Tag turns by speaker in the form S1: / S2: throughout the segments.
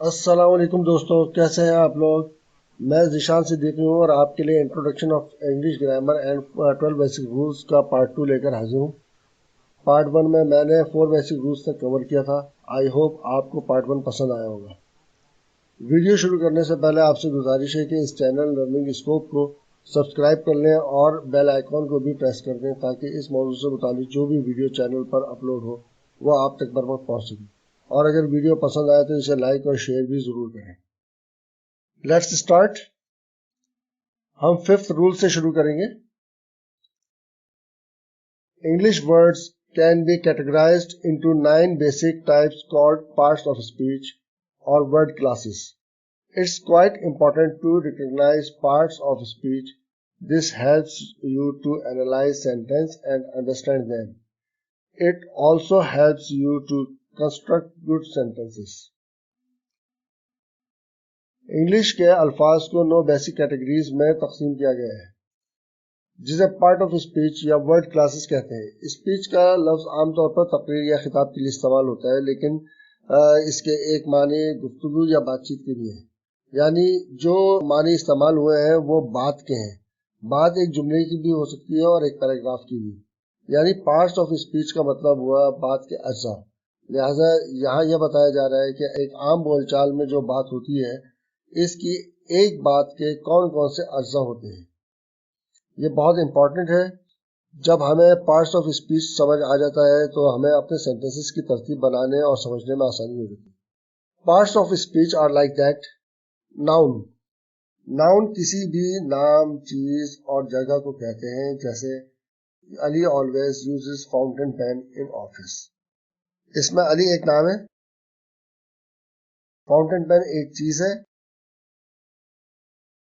S1: السلام علیکم دوستو، کیسے ہیں آپ لوگ؟ میں ذیشان صدیقی ہوں اور آپ کے لیے introduction of English grammar and 12 basic rules کا پارٹ 2 لے کر حاضر ہوں۔ پارٹ 1 میں نے 4 بیسک رولز تک کور کیا تھا۔ آئی ہوپ آپ کو پارٹ 1 پسند آیا ہوگا۔ ویڈیو شروع کرنے سے پہلے آپ سے گزارش ہے کہ اس چینل لرننگ اسکوپ کو سبسکرائب کر لیں اور بیل آئیکن کو بھی پریس کر دیں تاکہ اس موضوع سے متعلق جو بھی ویڈیو چینل پر اپلوڈ ہو وہ آپ تک بر وقت پہنچ سکے، اور اگر ویڈیو پسند آئے تو اسے لائک اور شیئر بھی ضرور کریں۔ Let's start. ہم 5th رول سے شروع کریں گے۔ English words can be categorized into 9 basic types called parts of speech or word classes. It's quite important to recognize parts of speech. This helps you to analyze sentences and understand them. It also helps you to construct good sentences. English کے الفاظ کو 9 basic categories میں تقسیم کیا گیا ہے جسے part of speech یا ورڈ کلاسز کہتے ہیں۔ اسپیچ کا لفظ عام طور پر تقریر یا خطاب کے لیے استعمال ہوتا ہے، لیکن اس کے ایک معنی گفتگو یا بات چیت کے لیے ہے، یعنی جو معنی استعمال ہوئے ہیں وہ بات کے ہیں۔ بات ایک جملے کی بھی ہو سکتی ہے اور ایک پیراگراف کی بھی، یعنی پارٹس آف اسپیچ کا مطلب ہوا بات کے اجزاء۔ لہٰذا یہاں یہ بتایا جا رہا ہے کہ ایک عام بول چال میں جو بات ہوتی ہے اس کی ایک بات کے کون کون سے اجزاء ہوتے ہیں۔ یہ بہت امپورٹنٹ ہے۔ جب ہمیں پارٹس آف اسپیچ سمجھ آ جاتا ہے تو ہمیں اپنے سینٹنسز کی ترتیب بنانے اور سمجھنے میں آسانی ہو جاتی ہے۔ Parts of speech are like that. Noun, noun کسی بھی نام، چیز اور جگہ کو کہتے ہیں، جیسے علی آلویز یوزز فاؤنٹین پین ان آفس۔ اس میں علی ایک نام ہے، فاؤنٹین پین ایک چیز ہے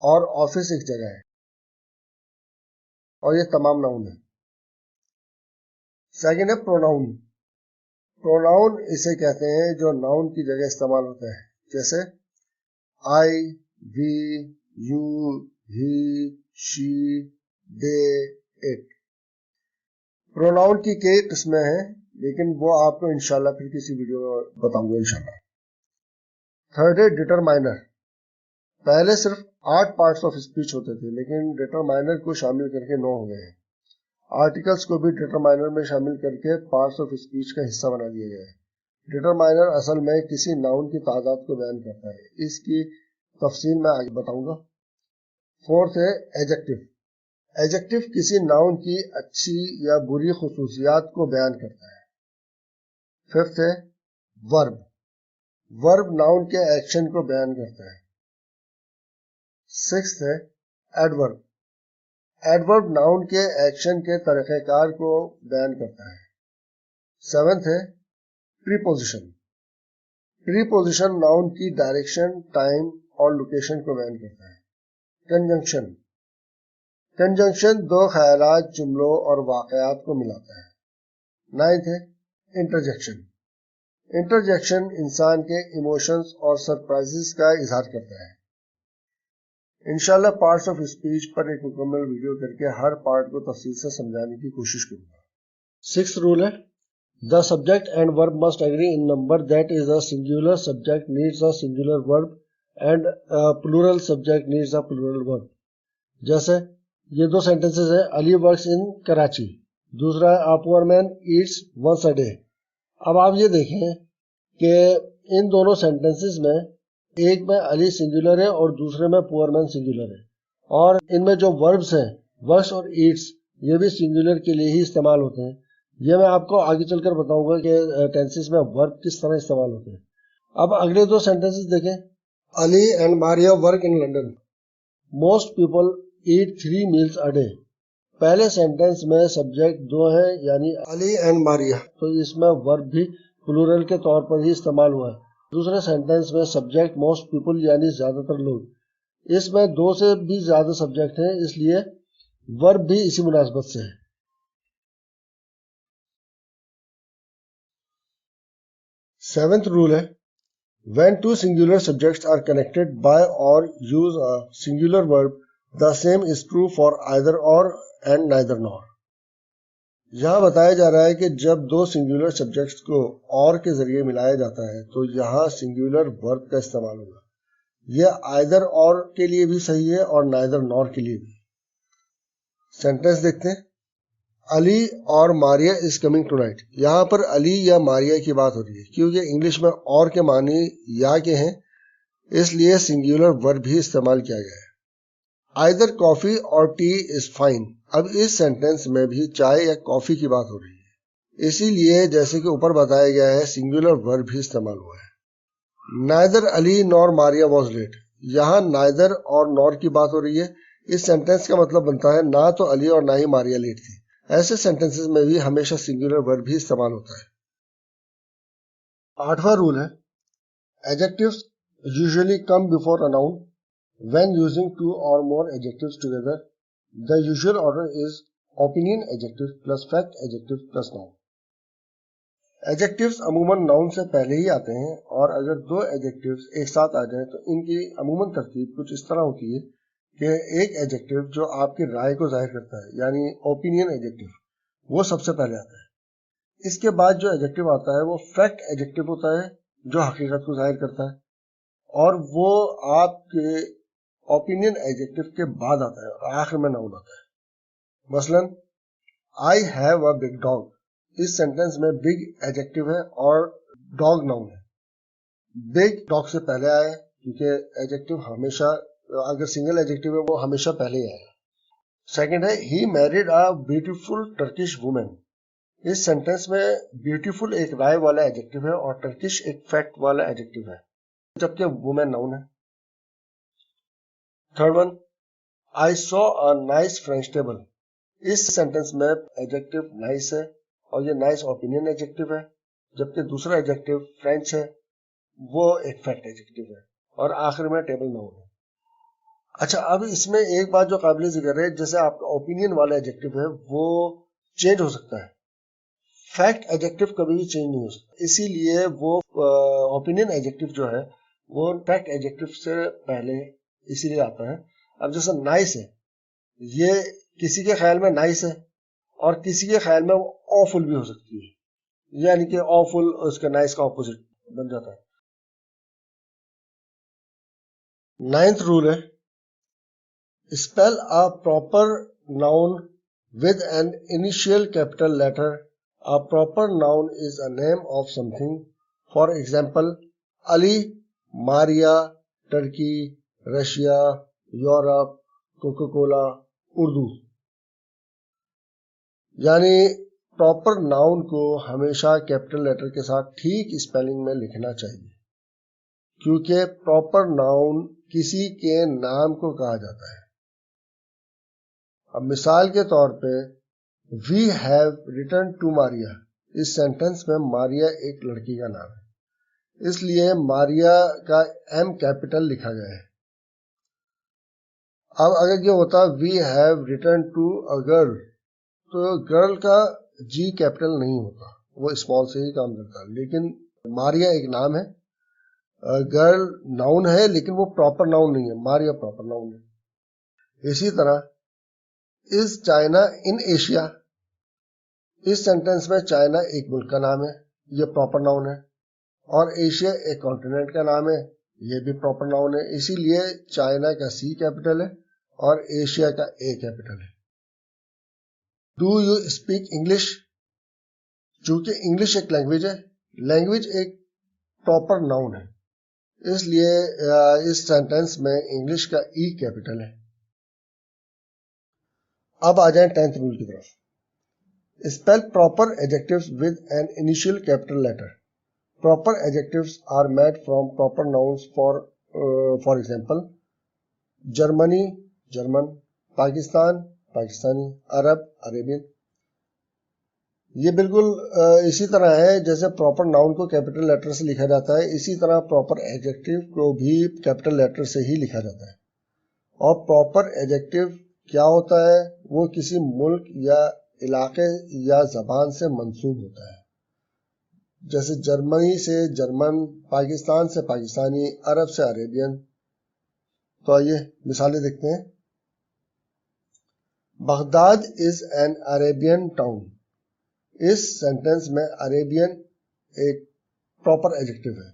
S1: اور آفس ایک جگہ ہے، اور یہ تمام ناؤن ہے۔ سیکنڈ ہے پروناؤن۔ پروناؤن اسے کہتے ہیں جو ناؤن کی جگہ استعمال ہوتا ہے، جیسے I, we, you, he, she, they, it. Pronoun کی کئی قسمیں ہیں لیکن وہ آپ کو انشاءاللہ پھر کسی ویڈیو میں بتاؤں گا انشاءاللہ۔ تھرڈ ہے ڈٹرمائنر۔ پہلے صرف 8 پارٹس آف اسپیچ ہوتے تھے لیکن ڈٹرمائنر کو شامل کر کے 9 ہو گئے ہیں۔ آرٹیکلز کو بھی ڈٹرمائنر میں شامل کر کے پارٹس آف اسپیچ کا حصہ بنا دیا گیا ہے۔ ڈٹرمائنر اصل میں کسی ناؤن کی تعداد کو بیان کرتا ہے، اس کی تفصیل میں آگے بتاؤں گا۔ فورتھ ہے ایڈجیکٹو۔ ایڈجیکٹو کسی ناؤن کی اچھی یا بری خصوصیات کو بیان کرتا ہے۔ ففتھ ہے ورب۔ ورب ناؤن کے ایکشن کو بیان کرتا ہے۔ سکستھ ہے ایڈورب۔ ایڈورب ناؤن کے ایکشن کے طریقہ کار کو بیان کرتا ہے۔ سیونتھ ہے پریپوزیشن۔ پریپوزیشن ناؤن کی ڈائریکشن، ٹائم اور لوکیشن کو بیان کرتا ہے۔ کنجنکشن۔ کنجنکشن دو خیالات، جملوں اور واقعات کو ملاتا ہے۔ نائنتھ ہے انٹرجیکشن۔ انٹرجیکشن انسان کے ایموشنز اور سرپرائزز کا اظہار کرتا ہے۔ انشاءاللہ پارٹس آف اسپیچ پر ایک مکمل ویڈیو کر کے ہر پارٹ کو تفصیل سے سمجھانے کی کوشش کروں گا۔ 6th رول ہے The subject and verb must agree in number, that is a singular subject needs a singular verb and a plural subject needs a plural verb۔ جیسے یہ 2 سینٹنسز ہیں، علی ورکس ان کراچی، دوسرا ہے a poor man eats once a day۔ اب آپ یہ دیکھیں کہ ان دونوں سینٹنسز میں ایک میں علی سنگولر ہے اور دوسرے میں پور مین سنگولر ہے، اور ان میں جو وربز ہیں ورکس اور ایٹس یہ بھی سنگولر کے لیے ہی استعمال ہوتے ہیں۔ یہ میں آپ کو آگے چل کر بتاؤں گا کہ ٹینسز میں ورب کس طرح استعمال ہوتے ہیں۔ اب اگلے 2 سینٹنسز دیکھیں۔ Ali and Maria work in London, most people eat 3 meals a day۔ پہلے سینٹنس میں سبجیکٹ 2 ہیں یعنی علی اینڈ ماریا، تو اس میں ورب بھی پلورل کے طور پر ہی استعمال ہوا ہے۔ دوسرے سینٹنس میں سبجیکٹ موسٹ پیپل یعنی زیادہ تر لوگ، اس میں 2 سے بھی زیادہ سبجیکٹ ہیں، اس لیے ورب بھی اسی مناسبت سے ہے۔ 7th رول ہے When 2 singular subjects are connected by or use a singular verb, the same is true for either or and neither nor۔ یہاں بتایا جا رہا ہے کہ جب دو سنگولر سبجیکٹس کو اور کے ذریعے ملایا جاتا ہے تو یہاں سنگولر ورب کا استعمال ہوگا. یہ آئدر اور کے لیے بھی صحیح ہے اور نائدر نور کے لیے بھی. سینٹینس دیکھتے ہیں. علی اور ماریا از کمنگ ٹو نائٹ. یہاں پر علی یا ماریا کی بات ہو رہی ہے کیونکہ انگلش میں اور کے معنی یا کے ہیں، اس لیے سنگولر ورب بھی استعمال کیا گیا ہے. آئدر کافی اور ٹی از فائن. اب اس سینٹینس میں بھی چائے یا کافی کی بات ہو رہی ہے، اسی لیے جیسے کہ اوپر بتایا گیا ہے سنگولر ورب بھی استعمال ہوا ہے. Neither Ali Noor Maria was late. یہاں نائدر اور نور کی بات ہو رہی ہے. اس سینٹینس کا مطلب بنتا ہے نہ تو علی اور نہ ہی ماریا لیٹ تھی. ایسے سینٹینسز میں بھی ہمیشہ سنگولر ورب بھی استعمال ہوتا ہے. 8واں رول ہے adjectives usually come before a noun when using two or more adjectives together. The usual order is opinion adjective plus fact adjective plus noun. ایڈجیکٹیوز عموماً ناؤن سے پہلے ہی آتے ہیں اور اگر دو ایڈجیکٹیوز ایک ساتھ آ جائیں تو ان کی عموماً ترتیب کچھ اس طرح ہوتی ہے کہ ایک ایڈجیکٹیو جو آپ کی رائے کو ظاہر کرتا ہے یعنی اوپینین ایڈجیکٹیو وہ سب سے پہلے آتا ہے. اس کے بعد جو ایڈجیکٹیو آتا ہے وہ فیکٹ ایڈجیکٹیو ہوتا ہے جو حقیقت کو ظاہر کرتا ہے اور وہ آپ کے اوپینین ایڈجیکٹیو کے بعد آتا ہے اور آخر میں ناؤن آتا ہے. مثلا I have a big dog. اس سینٹینس میں بگ ایڈجیکٹیو ہے اور ڈاگ ناؤن ہے. بگ ڈاگ سے پہلے آیا کیونکہ ایڈجیکٹیو ہمیشہ اگر سنگل ایڈجیکٹیو ہے وہ ہمیشہ پہلے ہی آئے. سیکنڈ ہے he married a beautiful Turkish woman. اس سینٹینس میں بیوٹیفل ایک رائے والا ایڈجیکٹیو ہے اور ٹرکش ایک فیکٹ والا ایڈجیکٹیو ہے جبکہ وومن ناؤن ہے. Third one I saw a nice French table. اس سینٹینس میں ایڈجیکٹیو نائس ہے اور یہ نائس اوپینین ایڈجیکٹیو ہے جبکہ دوسرا ایڈجیکٹیو فرینچ ہے وہ ایک فیکٹ ایڈجیکٹیو ہے اور آخر میں ٹیبل ناؤن ہے. اچھا اب اس میں ایک بات جو قابل ذکر ہے جیسے آپ کا اوپینین والا ایڈجیکٹیو ہے وہ چینج ہو سکتا ہے، فیکٹ ایڈجیکٹیو کبھی بھی چینج نہیں ہو سکتا، اسی لیے وہ اوپینین ایڈجیکٹیو جو ہے وہ فیکٹ ایڈجیکٹیو سے پہلے اسی لیے آتا ہے. اب جیسے نائس ہے یہ کسی کے خیال میں نائس ہے اور کسی کے خیال میں وہ آفل بھی ہو سکتی ہے یعنی کہ آفل اس کا نائس کا اپوزٹ بن جاتا ہے. 9th رول ہے spell a proper noun with an initial capital letter. A proper noun is a name of something. For example, Ali, Maria, Turkey, Russia, Europe, Coca Cola, Urdu. یعنی پراپر ناؤن کو ہمیشہ capital letter کے ساتھ ٹھیک spelling میں لکھنا چاہیے کیونکہ پراپر ناؤن کسی کے نام کو کہا جاتا ہے. اب مثال کے طور پہ we have return to Maria. اس سینٹینس میں ماریا ایک لڑکی کا نام ہے اس لیے ماریا کا ایم کیپٹل لکھا گیا ہے. اب اگر یہ ہوتا we have return to a girl تو گرل کا جی کیپٹل نہیں ہوتا، وہ اسمال سے ہی کام کرتا. لیکن ماریا ایک نام ہے، گرل ناؤن ہے لیکن وہ پراپر ناؤن نہیں ہے، ماریا پراپر ناؤن ہے. اسی طرح از چائنا ان ایشیا. اس سینٹینس میں چائنا ایک ملک کا نام ہے، یہ پراپر ناؤن ہے اور ایشیا ایک کانٹیننٹ کا نام ہے، یہ بھی پراپر ناؤن ہے. اسی لیے چائنا کا سی کیپٹل ہے اور ایشیا کا اے کیپٹل ہے. Do you speak English. چونکہ انگلش ایک لینگویج ہے، لینگویج ایک پراپر ناؤن ہے اس لیے اس سینٹینس میں انگلش کا ای کیپٹل ہے. اب آ جائیں 10th رول کی طرف. Spell proper adjectives with an initial capital letter. Proper adjectives are made from proper nouns for example, Germany, German, Pakistan, Pakistani, Arab, Arabian. یہ بالکل اسی طرح ہے جیسے پراپر ناؤن کو کیپٹل لیٹر سے لکھا جاتا ہے اسی طرح پراپر ایڈجیکٹیو کو بھی کیپٹل لیٹر سے ہی لکھا جاتا ہے. اور پراپر ایڈجیکٹیو کیا ہوتا ہے؟ وہ کسی ملک یا علاقے یا زبان سے منسوب ہوتا ہے جیسے جرمنی سے جرمن، پاکستان سے پاکستانی، عرب سے عربین. تو آئیے مثالیں دیکھتے ہیں. Baghdad is an Arabian town. اس سینٹینس میں عربین ایک پراپر ایڈجیکٹو ہے.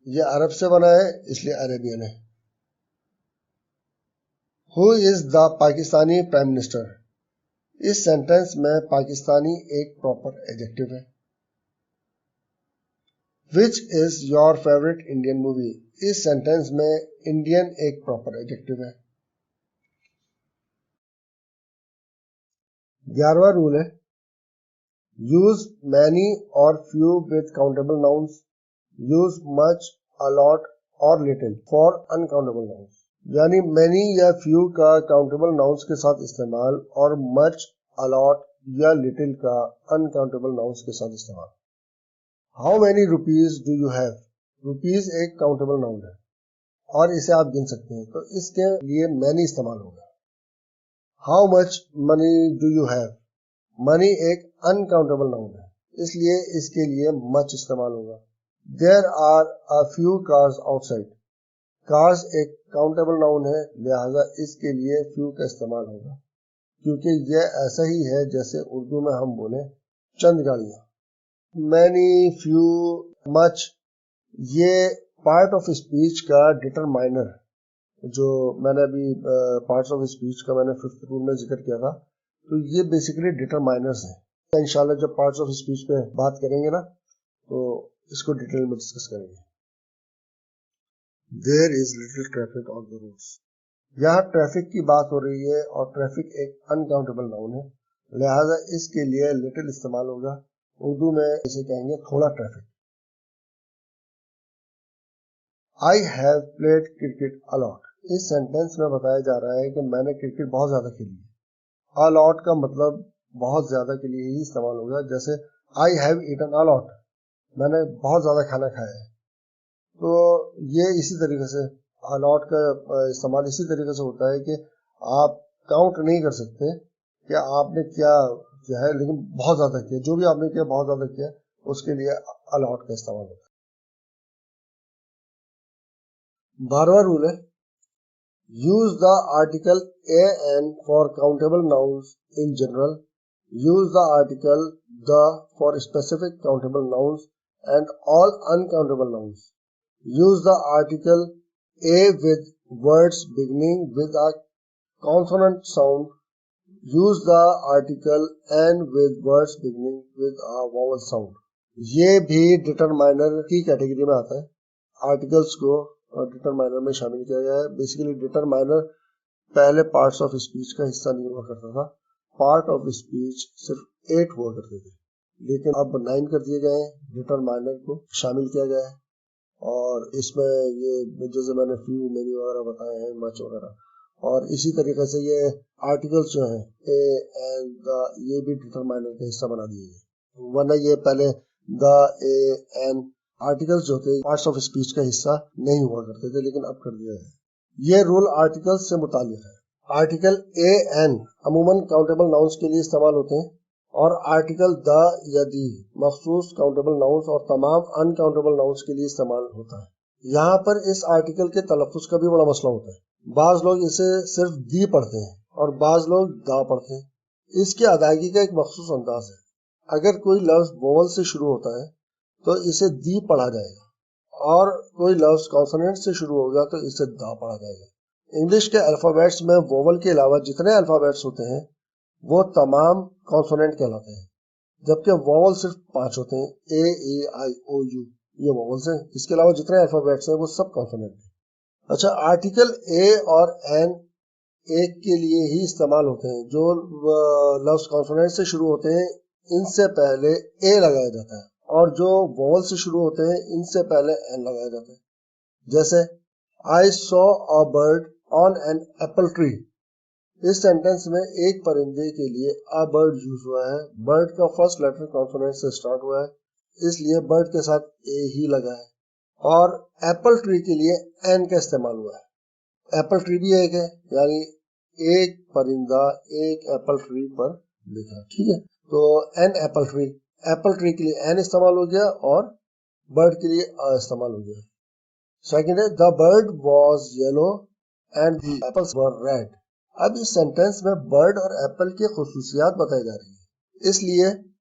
S1: یہ عرب سے بنا ہے اس لیے عربین ہے. Who is the Pakistani prime minister? اس سینٹینس میں پاکستانی ایک پراپر ایڈجیکٹو ہے. Which is your favorite Indian movie؟ اس سینٹینس میں انڈین ایک پراپر ایڈجیکٹو ہے. 11واں رول ہے یوز مینی اور few with countable nouns. Use much a lot اور little for uncountable nouns. یعنی many یا few کا countable nouns کے ساتھ استعمال اور much, a lot یا little کا uncountable nouns کے ساتھ استعمال. How many rupees do you have؟ rupees ایک countable noun ہے اور اسے آپ گن سکتے ہیں تو اس کے لیے many استعمال ہوگا. How much money do you have؟ money ایک uncountable noun ہے اس لیے اس کے لیے much استعمال ہوگا. There are a few cars outside. cars ایک countable noun ہے لہذا اس کے لیے few کا استعمال ہوگا کیونکہ یہ ایسا ہی ہے جیسے اردو میں ہم بولیں چند گاڑیاں. many, few, much یہ پارٹ آف اسپیچ کا ڈٹرمائنر جو میں نے ابھی پارٹس آف اسپیچ کا میں نے 5th رول میں ذکر کیا تھا تو یہ بیسیکلی ڈٹرمائنرز ہیں. انشاءاللہ جب پارٹس آف اسپیچ پہ بات کریں گے نا تو اس کو ڈیٹیل میں ڈسکس کریں گے. There is little traffic on the roads. یہاں ٹریفک کی بات ہو رہی ہے اور ٹریفک ایک انکاؤنٹیبل ناؤن ہے لہذا اس کے لیے little استعمال ہوگا. اردو میں اسے کہیں گے تھوڑا traffic. I have played cricket a lot. اس سینٹینس میں بتایا جا رہا ہے کہ میں نے کرکٹ بہت زیادہ کھیلی ہے. a lot کا مطلب بہت زیادہ کے لیے ہی استعمال ہوگا جیسے I have eaten a lot. میں نے بہت زیادہ کھانا کھایا ہے. تو یہ اسی طریقے سے a lot کا استعمال اسی طریقے سے ہوتا ہے کہ آپ کاؤنٹ نہیں کر سکتے کہ آپ نے کیا ہے لیکن بہت زیادہ کیا جو بھی آپ نے کیا بہت زیادہ کیا اس کے لیے a lot کا استعمال ہوتا ہے. 12واں رول ہے use the article an for countable nouns in general. Use the article the for specific countable nouns and all uncountable nouns. Use the article a with words beginning with a consonant sound. Use the article an with words beginning with a vowel sound. یہ بھی ڈٹرمائنر کی category میں آتا ہے. Articles کو ڈٹرمائنر میں شامل کیا گیا ہے. بیسیکلی ڈٹرمائنر پہلے پارٹس آف اسپیچ کا حصہ نہیں ہوا کرتا تھا. پارٹ آف اسپیچ صرف 8 ہوا کرتے تھے لیکن اب 9 کر دیے گئے ہیں. ڈٹرمائنر کو شامل کیا گیا ہے اور اس میں یہ جیسے میں نے فیو مینی وغیرہ بتائے ہیں مچ وغیرہ اور اسی طریقے سے یہ آرٹیکلس جو ہیں اے اینڈ دا یہ بھی ڈٹرمائنر کا حصہ بنا دیے گئے. ورنہ یہ پہلے دا اے اینڈ آرٹیکلس جو تھے پارٹس آف اسپیچ کا حصہ نہیں ہوا کرتے تھے لیکن اب کر دیا ہے. یہ رول آرٹیکلس سے متعلق ہے. آرٹیکل اے این عموماً کاؤنٹیبل ناؤنس کے لیے استعمال ہوتے ہیں اور آرٹیکل دا یا دی مخصوص کاؤنٹیبل ناؤنس اور تمام ان کاؤنٹیبل ناؤنس کے لیے استعمال ہوتا ہے. یہاں پر اس آرٹیکل کے تلفظ کا بھی بڑا مسئلہ ہوتا ہے. بعض لوگ اسے صرف دی پڑھتے ہیں اور بعض لوگ دا پڑھتے ہیں. اس کی ادائیگی کا ایک مخصوص انداز ہے. اگر کوئی لفظ ووول سے شروع ہوتا ہے تو اسے دی پڑھا جائے گا اور کوئی لفظ کانسوننٹ سے شروع ہوگا تو اسے دا پڑھا جائے گا. انگلش کے الفابیٹس میں ووول کے علاوہ جتنے الفابیٹس ہوتے ہیں وہ تمام کانسوننٹ کہلاتے ہیں جبکہ ووول صرف 5 ہوتے ہیں. اے ای آئی او یو یہ ووولس ہیں. اس کے علاوہ جتنے الفابیٹس ہیں وہ سب کانسوننٹ ہیں. اچھا آرٹیکل اے اور این ایک کے لیے ہی استعمال ہوتے ہیں. جو لفظ کانسوننٹ سے شروع ہوتے ہیں ان سے پہلے اے لگایا جاتا ہے اور جو ووول سے شروع ہوتے ہیں ان سے پہلے این لگایا جاتا ہے. جیسے I saw a bird on an apple tree. اس سینٹینس میں ایک پرندے کے لیے a bird یوز ہوا ہے. برڈ کا فرسٹ لیٹر کانسوننٹ سے سٹارٹ ہوا ہے اس لیے برڈ کے ساتھ اے ہی لگا ہے اور ایپل ٹری کے لیے این کا استعمال ہوا ہے. ایپل ٹری بھی ایک ہے یعنی ایک پرندہ ایک ایپل ٹری پر لکھا. ٹھیک ہے تو an apple tree apple tree کے لیے این استعمال ہو گیا اور برڈ کے لیے آ استعمال ہو گیا. سیکنڈ ہے the bird was yellow and the apples were red. اب اس سینٹینس میں برڈ اور ایپل کی خصوصیات بتائی جا رہی ہے اس لیے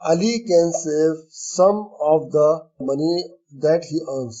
S1: Ali can save some of the money that he earns।